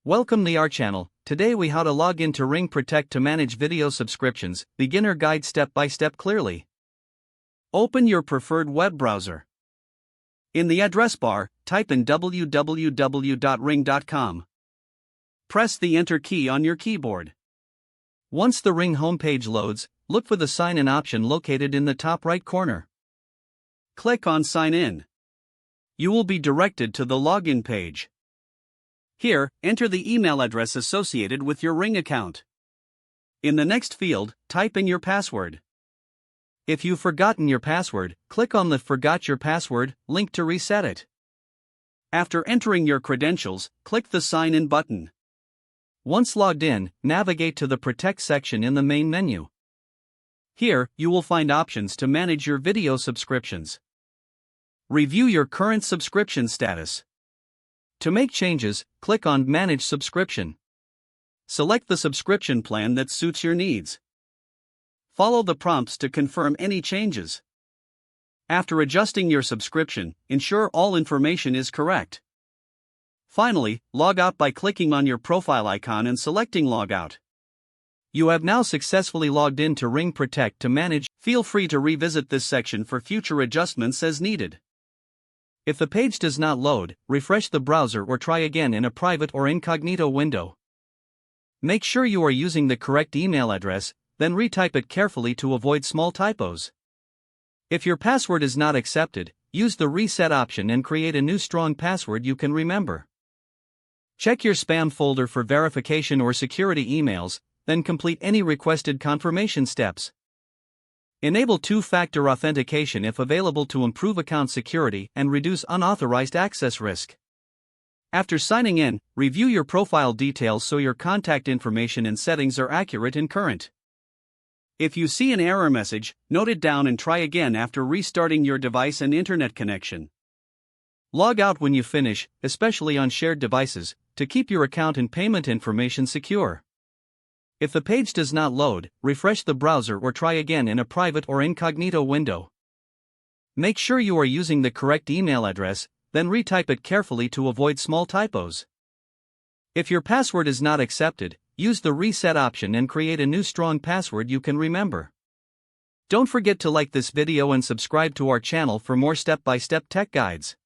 Welcome to our channel. Today we how to log into Ring Protect to manage video subscriptions, beginner guide step by step clearly. Open your preferred web browser. In the address bar, type in www.ring.com. Press the enter key on your keyboard. Once the Ring homepage loads, look for the sign in option located in the top right corner. Click on sign in. You will be directed to the login page. Here, enter the email address associated with your Ring account. In the next field, type in your password. If you've forgotten your password, click on the Forgot Your Password link to reset it. After entering your credentials, click the Sign In button. Once logged in, navigate to the Protect section in the main menu. Here, you will find options to manage your video subscriptions. Review your current subscription status. To make changes, click on Manage Subscription. Select the subscription plan that suits your needs. Follow the prompts to confirm any changes. After adjusting your subscription, ensure all information is correct. Finally, log out by clicking on your profile icon and selecting Log Out. You have now successfully logged in to Ring Protect to manage. Feel free to revisit this section for future adjustments as needed. If the page does not load, refresh the browser or try again in a private or incognito window. Make sure you are using the correct email address, then retype it carefully to avoid small typos. If your password is not accepted, use the reset option and create a new strong password you can remember. Check your spam folder for verification or security emails, then complete any requested confirmation steps. Enable two-factor authentication if available to improve account security and reduce unauthorized access risk. After signing in, review your profile details so your contact information and settings are accurate and current. If you see an error message, note it down and try again after restarting your device and internet connection. Log out when you finish, especially on shared devices, to keep your account and payment information secure. If the page does not load, refresh the browser or try again in a private or incognito window. Make sure you are using the correct email address, then retype it carefully to avoid small typos. If your password is not accepted, use the reset option and create a new strong password you can remember. Don't forget to like this video and subscribe to our channel for more step-by-step tech guides.